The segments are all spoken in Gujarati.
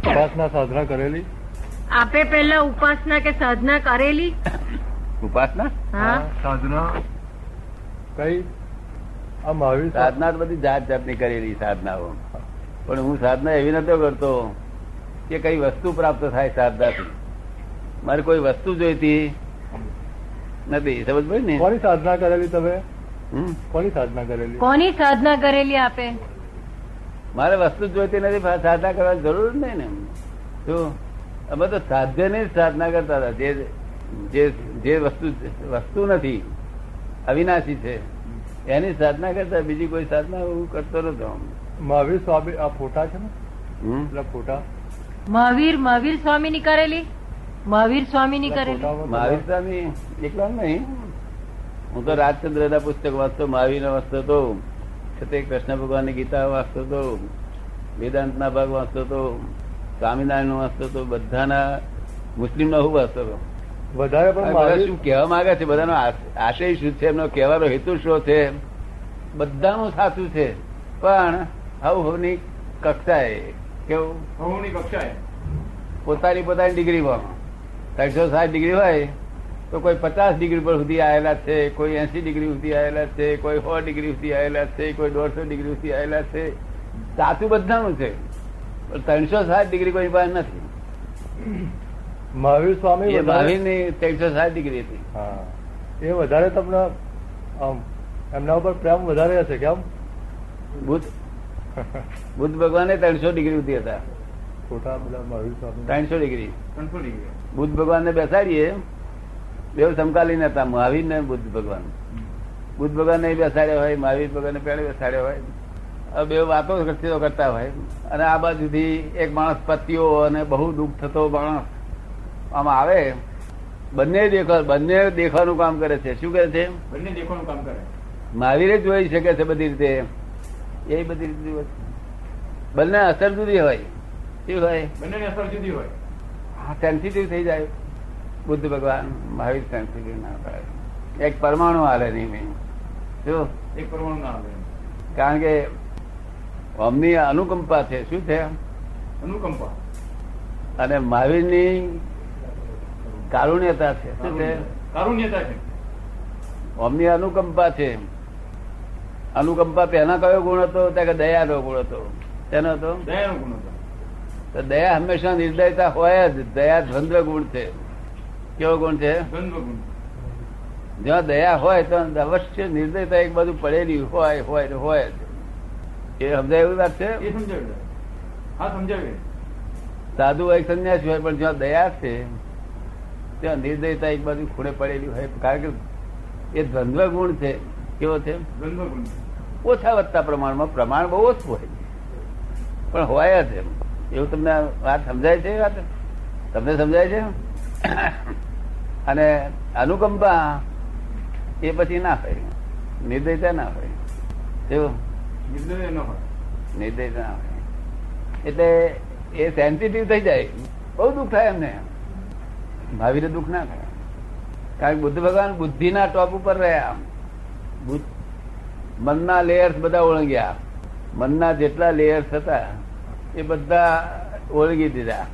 ઉપાસના સાધના કરેલી? આપે પહેલા ઉપાસના કે સાધના કરેલી? ઉપાસના હા, સાધના કઈ? આ મહાવીર સાધના તો બધી જાત જાતની કરેલી સાધનાઓ, પણ હું સાધના એવી નતો કરતો કે કઈ વસ્તુ પ્રાપ્ત થાય સાધનાથી. મારે કોઈ વસ્તુ જોઈતી નથી. સમજ પડી ને? કોની સાધના કરેલી તમે? હમ? કોની સાધના કરેલી? કોની સાધના કરેલી આપે? મારે વસ્તુ જોઈતી નથી, સાધના કરવાની જરૂર જ નહીં ને. જો અમે તો સાધ્યની જ સાધના કરતા હતા. જે વસ્તુ નથી, અવિનાશી છે, એની સાધના કરતા. બીજી કોઈ સાધના હું કરતો નતો. મહાવીર સ્વામી આ ફોટા છે ને, હમ? પેલા ફોટા મહાવીર સ્વામી ની કરેલી? મહાવીર સ્વામી ની કરેલી? મહાવીર સ્વામી એકલા નહીં. હું તો રાજચંદ્ર ના પુસ્તક વાંચતો, મહાવીર ના વાંચતો હતો, છતાં કૃષ્ણ ભગવાન ની ગીતા વાંચતો હતો, વેદાંત ના ભાગ વાંચતો હતો, સ્વામિનારાયણ નું વાંચતો હતો, બધાના મુસ્લિમ ના હું વાંચતો હતો. વધારે પણ બધા મહાવીર શું કહેવા માંગે છે, બધાનો આશય શું છે, એમનો કહેવાનો હેતુ શું છે, બધાનું સાચું છે. પણ હવની કક્ષાએ કેવું, હવની કક્ષાએ પોતાની ડિગ્રીમાં 360 ડિગ્રી હોય તો કોઈ 50 ડિગ્રી પર સુધી આવેલા છે, કોઈ 80 ડિગ્રી સુધી આવેલા છે, કોઈ 100 ડિગ્રી સુધી આવેલા છે, કોઈ 150 ડિગ્રી સુધી આવેલા છે. સાચું બધાનું છે, પણ 360 ડિગ્રી કોઈ પાસે નથી. મહાવીર સ્વામી એ મહાવીર ની 360 ડિગ્રી હતી. હા, એ વધારે તમને આમ એમના ઉપર પ્રેમ વધારે હશે કેમ? બુદ્ધ ભગવાન 300 ડિગ્રી સુધી હતા. ફોટા પેલા મહાવીર સ્વામી 300 ડિગ્રી. બુદ્ધ ભગવાન ને બેસાડીએ, બેવ સમકાલીન હતા, મહાવીર ને બુદ્ધ ભગવાન. બુદ્ધ ભગવાન ને બેસાડ્યા હોય, મહાવીર ભગવાન ને પેલા બેસાડ્યા હોય, બે વાતો કરતા હોય, અને આ બાજુથી એક માણસ પતિઓ અને બહુ દુઃખ થતો માણસ આમાં આવે. બંને દેખવાનું કામ કરે છે. શું કરે છે? બંને દેખવાનું કામ કરે. મહાવીરે જોઈ શકે છે બધી રીતે. એ બધી રીતે બંને અસર જુદી હોય. શું હોય? બંને અસર જુદી હોય. સેન્સિટિવ થઈ જાય. બુદ્ધ ભગવાન, મહાવીર સેન્સિટિવ ના થાય. એક પરમાણુ હાલે નહીં. શું? એક પરમાણુ ના હાલે. કારણ કે અમની અનુકંપા છે. શું છે? અનુકંપા. અને મહાવીરની કારુણ્યતા છે. શું છે? કારુણ્યતા છે. અમની અનુકંપા છે. અનુકંપા પહેલા કયો ગુણ હતો? કે દયાનો ગુણ હતો. તેનો હતો દયાનો ગુણ હતો. તો દયા હંમેશા નિર્દયતા હોય જ. દયા દ્વંદ્વ ગુણ છે. કેવો ગુણ છે? દ્વંદ્વ ગુણ. જ્યાં દયા હોય તો અવશ્ય નિર્દયતા એક બાજુ પડેલી હોય જ. એ સમજાય એવી વાત છે? એ સમજાવ્યું. હા, સમજાવ્યું. સાધુ હોય, સંન્યાસી હોય, પણ જ્યાં દયા છે ત્યાં નિર્દયતા એક બાજુ ખૂણે પડેલી હોય. કારણ કે એ દ્વંદ્વ ગુણ છે. કેવો છે? દ્વંદ્વ ગુણ. ઓછા વધતા પ્રમાણમાં, પ્રમાણ બહુ ઓછું હોય, પણ હોય જ. એવું તમને વાત સમજાય છે? વાત તમને સમજાય છે? અને અનુકંપા એ પછી ના હોય, નિર્દયતા ના હોય. એવું નિર્દય ન હોય, નિર્દયતા ના હોય. એટલે એ સેન્સિટિવ થઈ જાય. બહુ દુઃખ થાય એમને. મહાવીરે દુઃખ ના થાય. કારણ કે બુદ્ધ ભગવાન બુદ્ધિના ટોપ ઉપર રહ્યા. મનના લેયર્સ બધા ઓળંગ્યા. મનના જેટલા લેયર્સ હતા એ બધા ઓળંગી દીધા.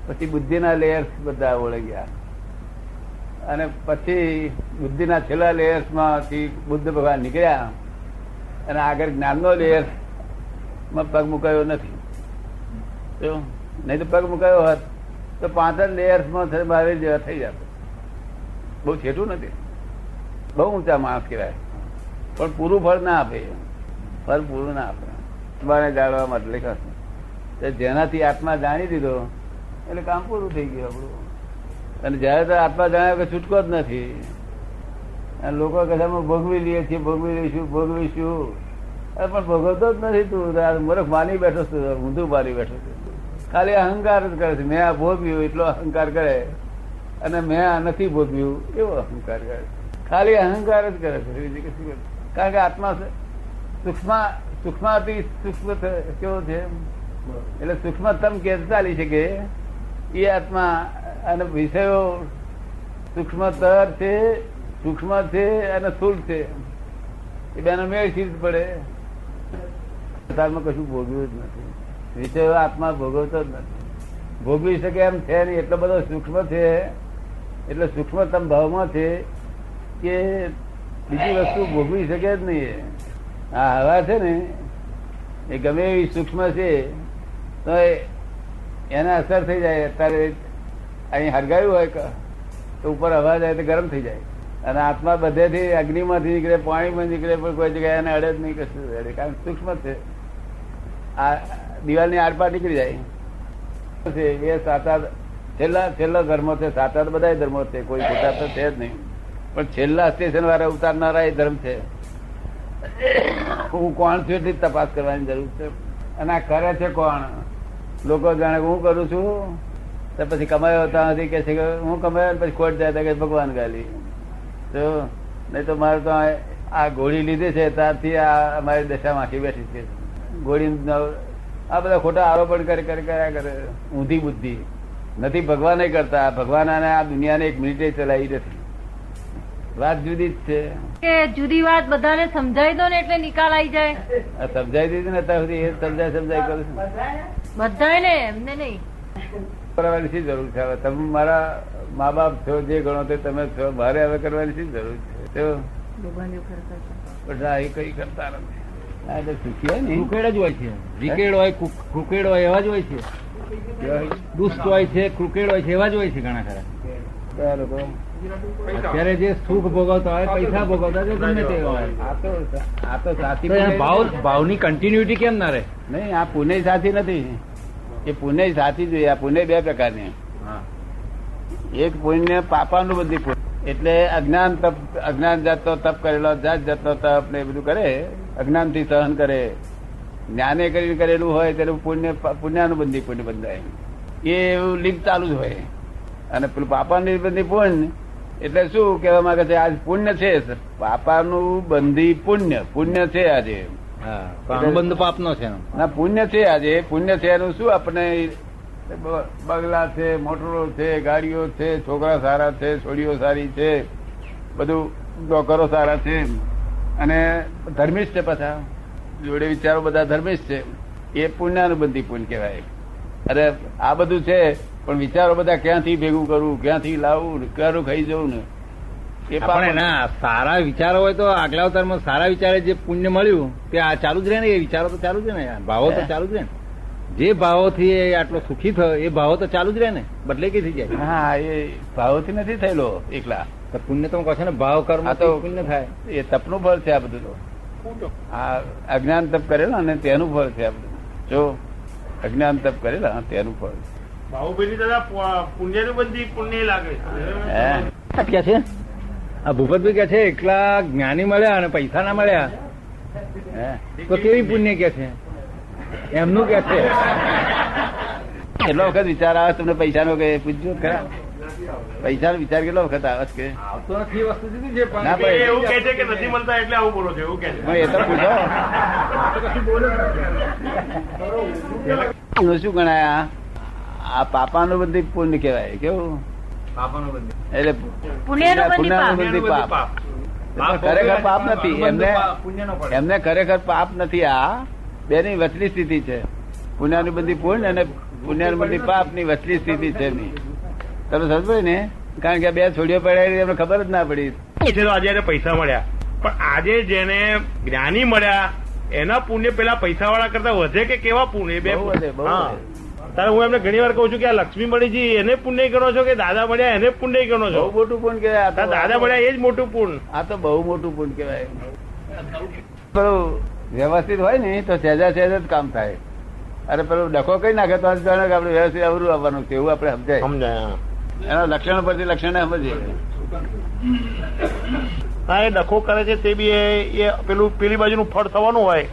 પછી બુદ્ધિના લેયર્સ બધા ઓળંગ્યા, અને પછી બુદ્ધિના છેલ્લા લેયર્સ માંથી બુદ્ધ ભગવાન નીકળ્યા, અને આગળ જ્ઞાનનો લેયર્સ માં પગ મુકાયો નથી. નહીં તો પગ મુકાયો હોત તો 5 લેયર્સ માં મહાવીર જેવા થઈ જતો. બહુ છેટું નથી. બહુ ઊંચા માણસ કહેવાય, પણ પૂરું ફળ ના આપે. ફળ પૂરું ના આપે. આત્માને જાણવા માટે લખ્યું, જેનાથી આત્મા જાણી દીધો એટલે કામ પૂરું થઈ ગયું આપણું. અને જયારે તો આત્મા જાણ્યો કે છૂટકો જ નથી. અને લોકો કહે ભોગવી લઈએ છીએ, ભોગવીશું. પણ ભોગવતો જ નથી. તું મૂર્ખ માની બેઠો છું, ઊંધું માની બેઠો છું. ખાલી અહંકાર જ કરે છે. મેં આ ભોગવ્યું એટલો અહંકાર કરે, અને મેં આ નથી ભોગવ્યું એવો અહંકાર કરે. ખાલી અહંકાર જ કરે છે. કારણ કે આત્મા સૂક્ષ્માથી સૂક્ષ્મ કેવો છે? એટલે સૂક્ષ્મતમ કે ચાલી શકે એ આત્મા. અને વિષયો સૂક્ષ્મતર છે, સૂક્ષ્મ છે અને સ્થૂળ છે. એ બેનો મેળ સીધ પડે. કશું ભોગવ્યું જ નથી. વિષયો આત્મા ભોગવતો જ નથી. ભોગવી શકે એમ છે નહીં. એટલો બધો સૂક્ષ્મ છે, એટલે સૂક્ષ્મતમ ભાવમાં છે કે બીજી વસ્તુ ભોગવી શકે જ નહીં. આ હવા છે ને એ ગમે એવી સૂક્ષ્મ છે તો એને અસર થઈ જાય. અત્યારે અહીં હરગાયું હોય તો ઉપર હવા જાય તો ગરમ થઈ જાય. અને આત્મા બધેથી અગ્નિમાંથી નીકળે, પાણીમાં નીકળે, પણ કોઈ જગ્યાએ એને અડે જ નહીં, કશું અડે, કારણ સૂક્ષ્મ છે. આ દિવાલની આરપાર નીકળી જાય. એ સાચા છેલ્લા ધર્મો છે. સાચા તો બધા ધર્મો છે, કોઈ ખોટા તો છે જ નહીં, પણ છેલ્લા સ્ટેશન વાળા ઉતારનારા એ ધર્મ છે. હું કોણ છું એટલી તપાસ કરવાની જરૂર છે. અને આ કરે છે કોણ? લોકો જાણે હું કરું છું તો પછી કમાયો ત્યાં સુધી કે છે કે હું કમાયો, પછી ખોટ જાય કે ભગવાન ગાલી. તો નહીં તો મારે તો આ ગોળી લીધી છે ત્યારથી આ અમારી દશા માખી બેઠી છે. ગોળી આ બધા ખોટા આરોપણ કર્યા કરે. ઊંધી બુદ્ધિ નથી. ભગવાન કરતા. ભગવાન આ દુનિયાને એક મિનિટે ચલાવી નથી. વાત જુદી જ છે કે જુદી વાત બધાને સમજાવી દો ને એટલે નિકાલ આવી જાય. સમજાવી દીધી ને અત્યાર સુધી એ સમજાય કરું છું. બધાને એમને નહીં કરવાની શી જરૂર છે? હવે તમે મારા મા બાપ છો, જે ગણો તે તમે છો. મારે હવે કરવાની શી જરૂર છે? બધા એ કઈ કરતા નથી. સુખી હોય ને ક્રુકેડ જ હોય છે. વિકેડ હોય, ક્રુકેડ હોય એવા જ હોય છે. દુષ્ટ હોય છે, ક્રુકેડ હોય છે એવા જ હોય છે ઘણા ખરા. અત્યારે જે સુખ ભોગવતા હોય, પૈસા ભોગવતા હોય, ગમે તે હોય, આ તો સાચી તો એના ભાવની કન્ટિન્યુટી કેમ ના રહે? નહીં. આ પુણ્ય સાચી નથી. એ પુણ્ય સાચી જોઈએ. આ પુણ્ય બે પ્રકારની. એક પુણ્ય પાપાનું બધી પુણ્ય એટલે અજ્ઞાન તપ, અજ્ઞાન જાતનો તપ કરેલો, જાત જાતનો તપ ને એ બધું કરે, અજ્ઞાન થી સહન કરે. જ્ઞાને કરીને કરેલું હોય તેનું પુણ્યાનુબંધી પુણ્ય બંધાય. એ એવું લિંક ચાલુ જ હોય. અને પેલું પાપાનું બંધી પુણ્ય એટલે શું કહેવા માંગે છે? આજ પુણ્ય છે, પાપાનું બંધી પુણ્ય છે આજે. અનુબંધ પાપ નો છે ના, પુણ્ય છે આજે. પુણ્ય છે એનું શું? આપણે બગલા છે, મોટરો છે, ગાડીઓ છે, છોકરા સારા છે, છોડીઓ સારી છે, બધું ડોકરો સારા છે, અને ધર્મિષ્ઠ છે. પાછા જોડે વિચારો બધા ધર્મિષ્ઠ છે. એ પુણ્યાનુબંધી પુણ્ય કહેવાય. અરે આ બધું છે, પણ વિચારો બધા ક્યાંથી ભેગું કરવું, ક્યાંથી લાવવું, ક્યારું ખાઈ જવું ને એ ના સારા વિચારો હોય તો આગલા અવતારમાં સારા વિચારે જે પુણ્ય મળ્યું તે આ ચાલુ જ રહે ને. એ વિચારો તો ચાલુ જ રહે ને. ભાવો તો ચાલુ જ રહે ને. જે ભાવોથી આટલો સુખી થયો એ ભાવો તો ચાલુ જ રહે ને. બદલે કઈ થઈ જાય? હા, એ ભાવોથી નથી થયેલો એકલા. પુણ્ય તો કહો છો ને, ભાવ કર્મ તો પુણ્ય થાય. એ તપનું ફળ છે આ બધું. તો આ અજ્ઞાન તપ કરેલા ને તેનું ફળ છે આ બધું. જો અજ્ઞાન તપ કરેલા તેનું ફળ. બાહુબલી દાદા પુણ્યનું બધી પુણ્ય લાગે કે છે આ ભૂપતભાઈ કે છે એકલા જ્ઞાની મળ્યા અને પૈસા ના મળ્યા તો કેવી પુણ્ય કે છે એમનું કે છે. કેટલો વખત વિચાર આવે તમને પૈસાનો? કે પૂછજો ખરા, પૈસાનો વિચાર કેટલો વખત આવે કે? આવતો નથી. વસ્તુ જુદી છે પણ ના ભાઈ, એવું કે છે કે નથી મળતા એટલે આવું બોલો છો એવું કે છે. એ તો પૂછો શું ગણાય? આ પાપાનું બધી પુણ્ય કહેવાય. કેવું? એટલે પુણ્યાનુબંધી પાપ. ખરેખર પાપ નથી. એમને ખરેખર પાપ નથી. આ બેની વચલી સ્થિતિ છે. પુણ્યાનુબંધી પુણ્ય અને પુણ્યાનુબંધી પાપ ની વચલી સ્થિતિ છે એમની. તમે સમજો ને? કારણ કે બે છોડીઓ પડાવી એમને ખબર જ ના પડી. આજે પૈસા મળ્યા, પણ આજે જેને જ્ઞાની મળ્યા એના પુણ્ય પેલા પૈસા વાળા કરતા વધે કે કેવા પુણ્ય? બે તારે હું એમને ઘણી વાર કહું છું કે આ લક્ષ્મી મળી છે એને પુણ્ય ગણો છો કે દાદા મળ્યા એને પુણ્ય ગણો છો? બહુ મોટું પુણ્ય કહેવાય. દાદા મળ્યા એ જ મોટું પુણ્ય. આ તો બહુ મોટું પુણ્ય કહેવાય. પેલું વ્યવસ્થિત હોય ને તો સહેજા સહેજ જ કામ થાય. અરે પેલું ડખો કઈ નાખે તો જાણે કે આપડે વ્યવસ્થિત અવરું આવવાનું છે એવું આપડે સમજાય. એના લક્ષણો પરથી લક્ષણ સમજીએ. હા, એ ડખો કરે છે તે બી એ પેલી બાજુનું ફળ થવાનું હોય,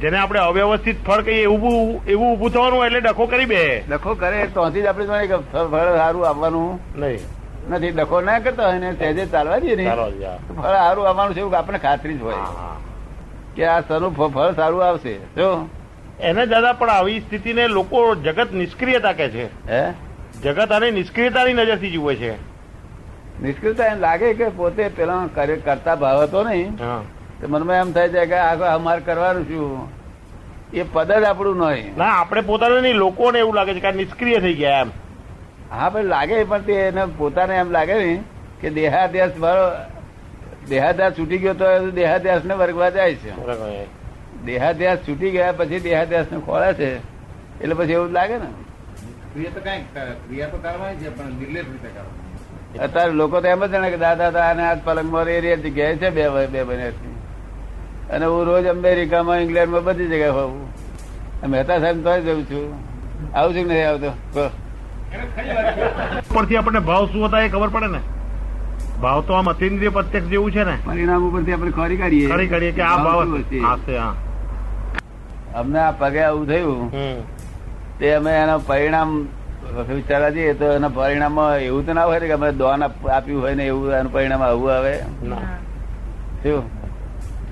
જેને આપણે અવ્યવસ્થિત ફળ કહીએ એવું ઉભું થવાનું હોય એટલે ડખો કરી બે. ડખો કરે તોથી જ આપડે જાણે કે ફળ સારું આવવાનું નહીં નથી. ડખો ના કરતા હોય ને સહેજે ચાલવા દઈએ ને ફળ સારું આવવાનું છે એવું આપણને ખાતરી જ હોય કે આ સનું ફળ સારું આવશે. જો એને દાદા પણ આવી સ્થિતિને લોકો જગત નિષ્ક્રિયતા કે છે. હે, જગત આને નિષ્ક્રિયતાની નજરથી જુએ છે. નિષ્ક્રિયતા એમ લાગે કે પોતે પેલા કરતા ભાવ હતો નહીં તો મનમાં એમ થાય છે કે આ અમારે કરવાનું શું, એ પદ જ આપણું નહીં. ના આપણે પોતાને નહીં, લોકોને એવું લાગે છે કે આ નિષ્ક્રિય થઈ ગયા એમ. હા ભાઈ લાગે, પણ તે એને પોતાને એમ લાગે ને કે દેહાદ્યાસ મારો દેહાદ્યાસ છૂટી ગયો તો દેહાદ્યાસ ને વર્ગવા જાય છે. દેહાદ્યાસ છૂટી ગયા પછી દેહાદ્યાસ ને ખોળે છે એટલે પછી એવું જ લાગે ને. ક્રિયા તો કઈ ક્રિયા તો કરવાની છે પણ નિર્લેપ રીતે કરવાની. અત્યારે લોકો તો એમ જ જાણે કે દાદા આને આજ પલંગમાં એ જગ્યાએ છે બે બન્યાથી, અને હું રોજ અમેરિકામાં ઇંગ્લેન્ડમાં બધી જગ્યાએ હોઉં. મહેતા સાહેબ તો જઉં છું. આવું છું કે નહીં આવતો? ઉપરથી આપણને ભાવ શું હતા એ ખબર પડે ને. ભાવ તો આમ અતિન્દ્રિય પ્રત્યક્ષ જેવું છે ને, પરિણામ ઉપરથી આપણે ખોરી કાઢીએ કે આ ભાવ હશે. હા, અમને આ પગે આવું થયું તે અમે એના પરિણામ વિચારવા જઈએ તો એના પરિણામમાં એવું તો ના હોય ને કે અમે દોન આપ્યું હોય ને એવું એનું પરિણામ આવું આવે. શું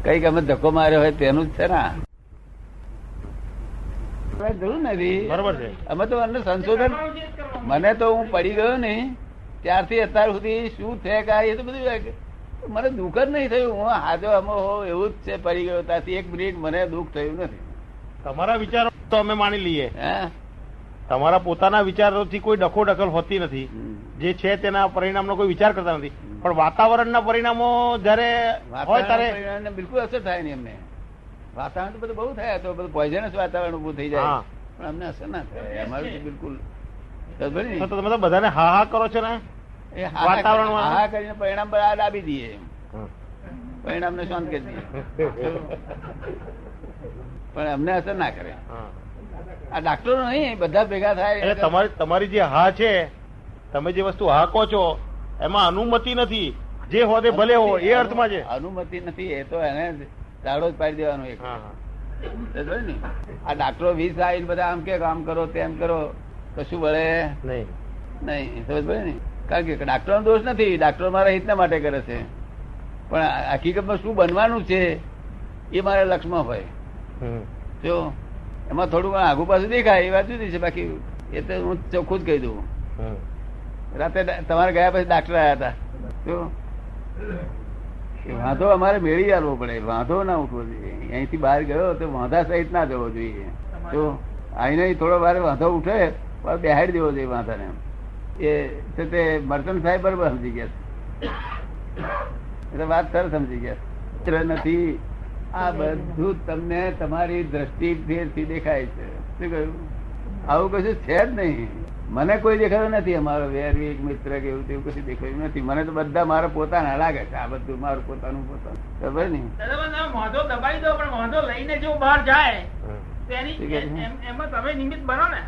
કઈક અમે ધક્કો માર્યો હોય તેનું જ છે ને. જરૂર નથી. બરોબર છે. અમે તો મને સંશોધન, મને તો હું પડી ગયો ને ત્યારથી અત્યાર સુધી શું છે કે એ તો બધું મને દુઃખ જ નહીં થયું. હું હાજો અમો એવું જ છે પડી ગયો ત્યાંથી એક મિનિટ મને દુઃખ થયું નથી. તમારા વિચારો તો અમે માની લઈએ, હે તમારા પોતાના વિચારોથી કોઈ ડખો દખલ હોતી નથી. જે છે તેના પરિણામનો કોઈ વિચાર કરતા નથી, પણ વાતાવરણના પરિણામો જયારે હોય ત્યારે બિલકુલ અસર થાય નહીં અમને. વાતાવરણ તો બધું બહુ થાય તો બધું પોઈઝનસ વાતાવરણ ઉભું થઈ જાય, પણ અમને અસર ના થાય. અમારું બિલકુલ. તો તમે તો બધાને હા હા કરો છો ને એ વાતાવરણ હા કરીને પરિણામ બહાર આપી દઈએ, પરિણામ ને શાંત કરી દઈએ, પણ અમને અસર ના કરે. આ ડાક્ટરો નહીં, બધા ભેગા થાય. તમારી જે હા છે, તમે જે વસ્તુ હા કહો છો એમાં અનુમતિ નથી. જે હો તે ભલે હો એ અર્થમાં છે. અનુમતિ નથી એ તો એને દાડો જ પાડી દેવાનો એક. ને આ ડાક્ટરો 20 આવીને બધા આમ કે આમ કરો તેમ કરો, કશું વળે નહીં. સમજ પડે ને. કારણ કે ડાક્ટરો નો દોષ નથી, ડાક્ટરો મારા હિતના માટે કરે છે, પણ હકીકતમાં શું બનવાનું છે એ મારા લક્ષમાં હોય. જો એમાં થોડું આગુ પાછું દેખાય એ વાત જુદી છે, બાકી એ તો હું ચોખ્ખું જ કહી દઉં. રાતે તમારે ગયા પછી ડાક્ટર આવ્યા હતા, જો વાંધો અમારે મેળવી આવવો પડે, વાંધો ના ઉઠવો જોઈએ. અહીંથી બહાર ગયો તો વાંધા સહિત ના જવો જોઈએ. તો આઈને થોડો વાર વાંધો ઉઠે બેહાડી દેવો જોઈએ વાંધાને. એ છે તે મર્ચન્ટ સાહેબ બરોબર સમજી ગયા, એટલે વાત સરસ સમજી ગયા. નથી આ બધું તમને તમારી દ્રષ્ટિથી દેખાય છે. શું કહ્યું? આવું કશું છે જ નહીં. મને કોઈ દેખાયું નથી. અમારો વેરવી એક મિત્ર કે એવું તેવું કશું દેખાયું નથી. મને તો બધા મારા પોતાના લાગે છે. આ બધું મારું પોતાનું ખબર ને. વાંધો દબાઈ દો, પણ વાંધો લઈને જો બહાર જાય એમાં તમે નિમિત્ત બનો ને.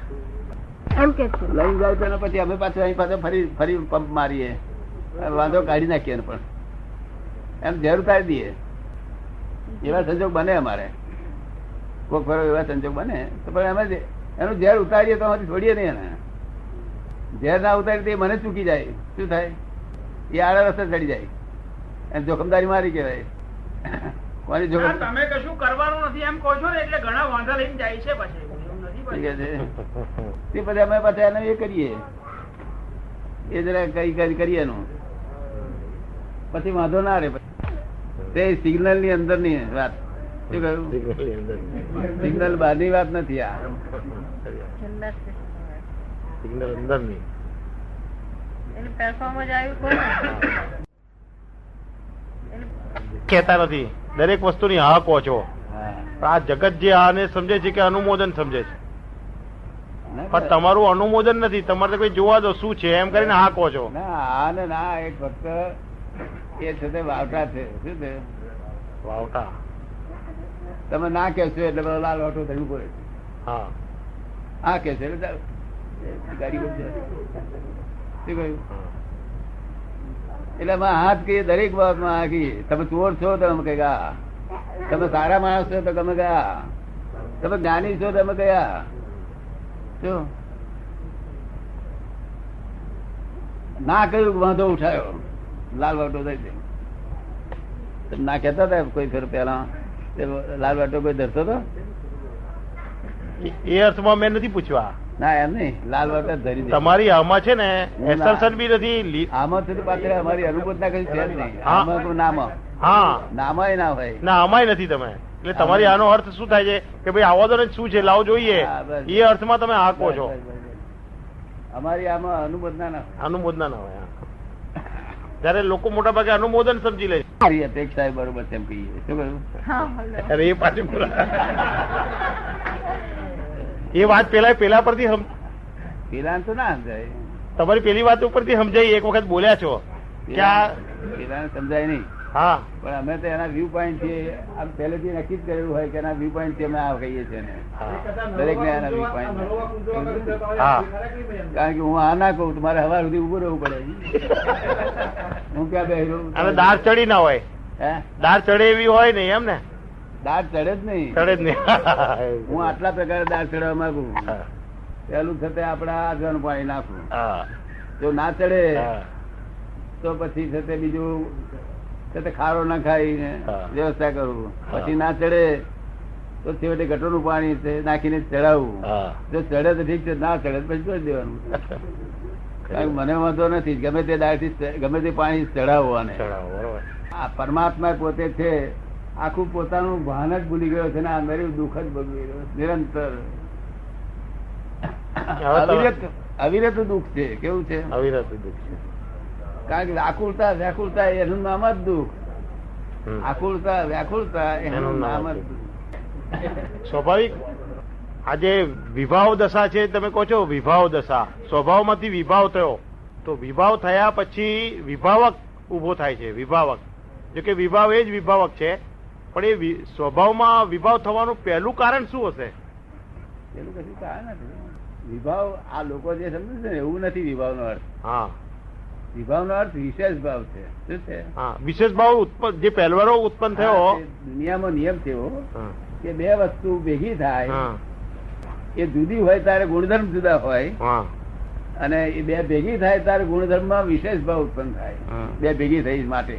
એમ કે લઈને જાય તો પછી અમે પાછું અહીં પાછા ફરી પંપ મારીએ, વાંધો કાઢી નાખીએ. પણ એમ ઝેર ઉતારી દઈએ. એવા સંજોગ બને અમારે, કોઈક ફરો એવા સંજોગ બને તો પણ અમે એનું ઝેર ઉતારીએ તો અમારી છોડીએ નહીં. એને ઝેર ના ઉતારી તો મને ચૂકી જાય. શું થાય? એ આડા રસ્તે ચડી જાય. એને જોખમદારી મારી કહેવાય. કોની જોખમ? તમે કશું કરવાનું નથી એમ કહો છો ને, એટલે ઘણા વાંધા લઈને જાય છે. પછી તે પછી અમે પાછા એને એ કરીએ, એ જરા કઈ કરીએ એનું, પછી વાંધો ના રે. તે સિગ્નલ ની અંદર ની વાત. શું કહ્યું? સિગ્નલ બહાર ની વાત નથી. આ સિગ્નલ અંદર ની કહેતા નથી. દરેક વસ્તુની હા કહો છો. આ જગત જે આ ને સમજે છે કે અનુમોદન સમજે છે, પણ તમારું અનુમોદન નથી. તમારે તો કોઈ જોવા દો શું છે એમ કરીને હા કહો છો. ના આ ને ના, એક ફક્ત એ છે તે વાવટા છે. શું છે? વાવટા. તમે ના કહેશો એટલે પેલો લાલ વાટો થયું પડે. હા હા કે છે એટલે ગાડી બધી. શું કહ્યું? એટલે અમે હાથ કહીએ દરેક બાબતમાં. આ કહીએ તમે ચોર છો તો અમે કહી ગયા, તમે સારા માણસ છો તો તમે ગયા, તમે જ્ઞાની છો તો અમે ગયા. શું ના કહ્યું? વાંધો ઉઠાયો, લાલ વાટો થઈ જાય. તમે ના કહેતા હતા કોઈ ફેર પેલા લાલ વાટો કોઈ ધરતો હતો? એ અર્થમાં મેં નથી પૂછવા. ના એમ નહીં, લાલ વાટો ધરી દે. તમારી આમાં છે ને એસર્શન બી નથી. આમાં છે પાત્ર અમારી અનુભૂત ના કઈ છે જ નહીં. આમાં નામ હા નામાય ના હોય. ના આમાંય નથી. તમે એટલે તમારી આનો અર્થ શું થાય છે કે ભાઈ આવવા દો ને શું છે લાવો જોઈએ હા, બસ. એ અર્થમાં તમે હા કહો છો. અમારી આમાં અનુબંધના ના અનુમોદના ના હોય. જયારે લોકો મોટા ભાગે અનુમોદન સમજી લે છે. મારી અપેક્ષા એ બરોબર છે એમ કહીએ. શું કહ્યું? અરે એ પાછી એ વાત પેલા પરથી પેલા તો ના સમજાય, તમારી પેલી વાત ઉપરથી સમજાઈ. એક વખત બોલ્યા છો કે આ પેલા સમજાય નહીં, હા પણ અમે તો એના વ્યૂ પોઈન્ટ થી આમ પહેલેથી નક્કી જ કરેલું હોય કે એના વ્યૂ પોઈન્ટ થી અમે આ કહીએ છીએ ને. દરેક ને એના વ્યૂ પોઈન્ટ. હા કારણ કે હું આ ના કહું તમારે હવાર સુધી ઉભું રહેવું પડે. હું ક્યાં બેહરું? અને દાળ ચડી ના હોય, હે દાળ ચડે એવી હોય ને એમ ને, દાંત ચડે જ નહીં. ચડે જ નહીં. હું આટલા પ્રકારે દાંત ચડવા માંગુ. હા. પેલું થતે આપડા આજવાનું પાણી નાખવું. હા. જો ના ચડે હા. તો પછી થતે બીજું થતે ખારો ના ખાઈને હા. વ્યવસ્થા કરવું. હા. પછી ના ચડે તો છેવટે ગટરનું પાણી છે નાખીને ચડાવવું. હા. જો ચડે તો ઠીક છે, ના ચડે તો પછી છોડી દેવાનું. કારણ કે મને વાંધો નથી, ગમે તે દાળથી ગમે તે પાણી ચડાવવાને. ચડાવો, બરોબર. આ પરમાત્મા પોતે છે, આખું પોતાનું ભાન જ ભૂલી ગયો છે ને આ મેરું દુઃખ જ ભોગવી રહ્યો છે નિરંતર. અવિરત દુઃખ છે. કેવું છે? અવિરત દુઃખ છે. કારણ કે આકુળતા વ્યાકુળતા એનું નામ જ દુઃખ. હમ. આકુળતા વ્યાકુળતા એનું નામ જ દુઃખ. સ્વાભાવિક આજે વિભાવ દશા છે, તમે કહો છો વિભાવ દશા, સ્વભાવમાંથી વિભાવ થયો તો વિભાવ થયા પછી વિભાવક ઉભો થાય છે. વિભાવક, જો કે વિભાવ એ જ વિભાવક છે, પણ એ સ્વભાવમાં વિભાવ થવાનું પહેલું કારણ શું હશે? એનું કશું કારણ નથી. વિભાવ આ લોકો જે સમજે છે ને એવું નથી વિભાવનો અર્થ. હા વિભાવનો અર્થ વિશેષ ભાવ છે. શું છે? હા, વિશેષ ભાવ ઉત્પન્ન, જે પહેલવારો ઉત્પન્ન થયો. હા, તે દુનિયામાં નિયમ છે એવો હા. કે બે વસ્તુ ભેગી થાય હા. એ જુદી હોય ત્યારે ગુણધર્મ જુદા હોય, હા. અને એ બે ભેગી થાય ત્યારે ગુણધર્મમાં વિશેષ ભાવ ઉત્પન્ન થાય. હા. બે ભેગી થઈ માટે.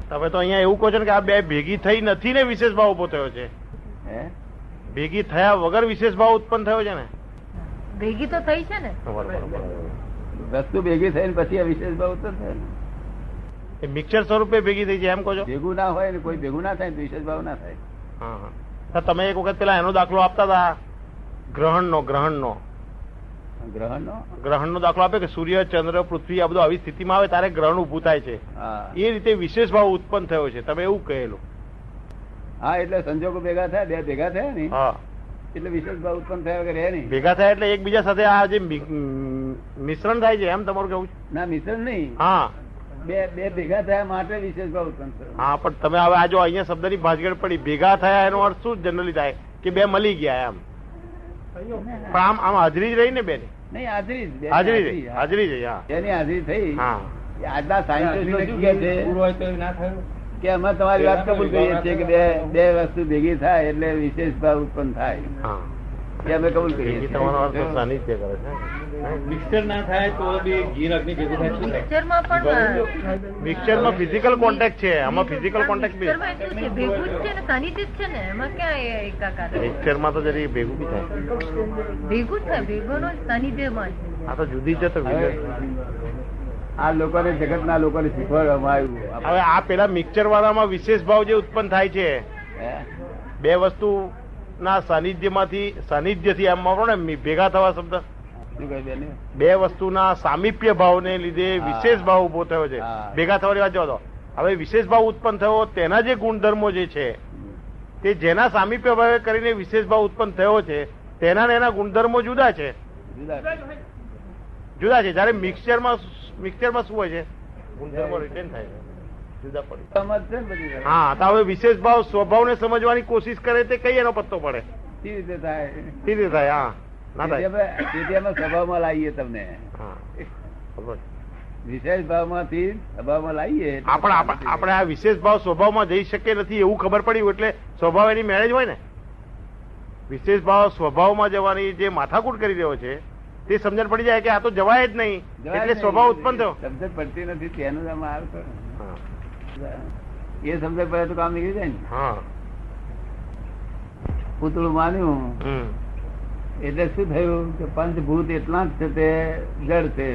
તમે તો અહીંયા એવું કહો છો ને કે આ બે ભેગી થઈ નથી ને વિશેષ ભાવ ઉભો થયો છે. હે ભેગી થયા વગર વિશેષ ભાવ ઉત્પન્ન થયો છે ને. ભેગી તો થઈ છે ને. વસ્તુ ભેગી થઈને પછી આ વિશેષ ભાવ ઉત્પન્ન થાય ને. એ મિક્સર સ્વરૂપે ભેગી થઈ છે એમ કહો છો? ભેગું ના હોય ને કોઈ ભેગું ના થાય તો વિશેષ ભાવ ના થાય. હા, હા. તો તમે એક વખત પેલા એનો દાખલો આપતા હતા, ગ્રહણનો દાખલો આપ્યો કે સૂર્ય, ચંદ્ર, પૃથ્વી આ બધું આવી સ્થિતિમાં આવે ત્યારે ગ્રહણ ઉભું થાય છે. હા એ રીતે વિશેષ ભાવ ઉત્પન્ન થયો છે, તમે એવું કહેલું. હા, એટલે સંજોગો ભેગા થયા, બે ભેગા થયા ને હા, એટલે વિશેષ ભાવ ઉત્પન્ન થયા વગર રહે નહીં. ભેગા થયા એટલે એકબીજા સાથે આ જે મિશ્રણ થાય છે એમ તમારું કેવું છે? ના, મિશ્રણ નહીં. હા, બે ભેગા થયા માટે વિશેષ ભાવ ઉત્પન્ન થયો. હા, પણ તમે હવે આ જો અહીંયા શબ્દની ભાંજગડ પડી, ભેગા થયા એનો અર્થ શું જનરલી થાય કે બે મળી ગયા એમ. પણ આમ હાજરી જ રહી ને બેની. નહીં, હાજરી જ. હાજરી જ. હા, એની હાજરી થઈ. હા. આજના સાયન્ટિસ્ટો શું કે છે કે અમે તમારી વાત કબૂલ કરીએ છીએ કે બે વસ્તુ ભેગી થાય એટલે વિશેષ ભાવ ઉત્પન્ન થાય. હા. એ અમે કબૂલ કરીએ ભેગી છીએ. થવાનો અર્થ સાનિધ્ય કરે છે. મિક્સર ના થાય તો બી ઘી અગ્નિ ભેગું થાય. મિક્સરમાં પણ મિક્સચરમાં ફિઝિકલ કોન્ટેક્ટ છે, આમાં ફિઝિકલ કોન્ટેક્ટ બી. મિક્સરમાં એટલું છે, ભેગું જ છે ને, સાનિધ્ય જ છે ને, એમાં ક્યાં એકાકાર? મિક્સચરમાં તો જરી ભેગું બી થાય. ભેગું જ થાય, ભેગોનો સાનિધ્યમાં છે. આ તો જુદી છે તો હવે આ લોકોને જગતના લોકોને શીખવાડવામાં આવ્યું. હવે આ પેલા મિક્સચર વાળામાં વિશેષ ભાવ જે ઉત્પન્ન થાય છે, હે? બે વસ્તુ ના સાનિધ્યથી એમ વાપરો ને ભેગા થવા શબ્દ, શું કહ્યું બેન? બે વસ્તુના સામીપ્ય ભાવને લીધે વિશેષ ભાવ ઉભો થયો છે. હા. ભેગા થવાની વાત જવા દો. હવે વિશેષ ભાવ ઉત્પન્ન થયો તેના જે ગુણધર્મો જે છે તે જેના સામીપ્ય ભાવે કરીને વિશેષ ભાવ ઉત્પન્ન થયો છે તેના ને એના ગુણધર્મો જુદા છે. જુદા છે. જયારે મિક્સચરમાં શું હોય છે? ગુણધર્મો રિટેન થાય છે, જુદા પડે. સમજ છે ને બધી. હા, તો હવે વિશેષ ભાવ સ્વભાવને સમજવાની કોશિશ કરે તે કઈ એનો પત્તો પડે? સી રીતે થાય? સી રીતે થાય? હા, ના થાય. તેથી અમે સ્વભાવમાં લાવીએ તમને. હા, ખબર. વિશેષ ભાવમાંથી સ્વભાવમાં લાવીએ. આપણે આ વિશેષ ભાવ સ્વભાવમાં જઈ શકે નથી એવું ખબર પડી એટલે સ્વભાવ એની મેળે જ હોય ને. વિશેષ ભાવ સ્વભાવમાં જવાની જે માથાકૂટ કરી રહ્યો છે તે સમજણ પડી જાય કે આ તો જવાય જ નહીં, એટલે સ્વભાવ ઉત્પન્ન થયો. સમજણ પડતી નથી તેનું આમ આવતો. હા. એ સમજણ પડે તો કામ નીકળી જાય ને. હા. પૂતળું માન્યું હમ. એટલે શું થયું કે પંચભૂત એટલા જ છે તે જડ છે.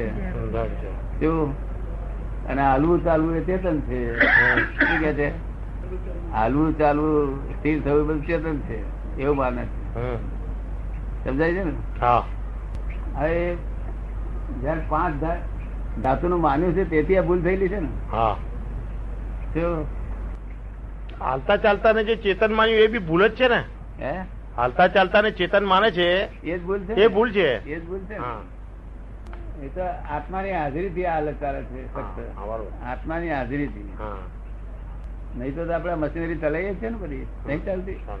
ધડ છે. શું? અને હાલવું ચાલવું એ ચેતન છે. શું કે છે? હાલવું ચાલવું સ્થિર થવું બધું ચેતન છે એવું માને છે. સમજાય છે ને? હા હવે જયારે 5 ધાતુનું માન્યું છે તેથી આ ભૂલ થયેલી છે ને. હા શું? હાલતા ચાલતા ને જે ચેતન માન્યું એ બી ભૂલ જ છે ને. હે? હાલતા ચાલતા ને ચેતન માને છે એ જ ભૂલ છે. એ ભૂલ છે. એ જ ભૂલ છે. હા એ તો આત્માની હાજરીથી આ હાલત ચાલે છે ફક્ત. હા, બરોબર. આત્માની હાજરીથી. હા નહીં તો આપણે મશીનરી ચલાવીએ છીએ ને બધી નહીં ચાલતી. હા.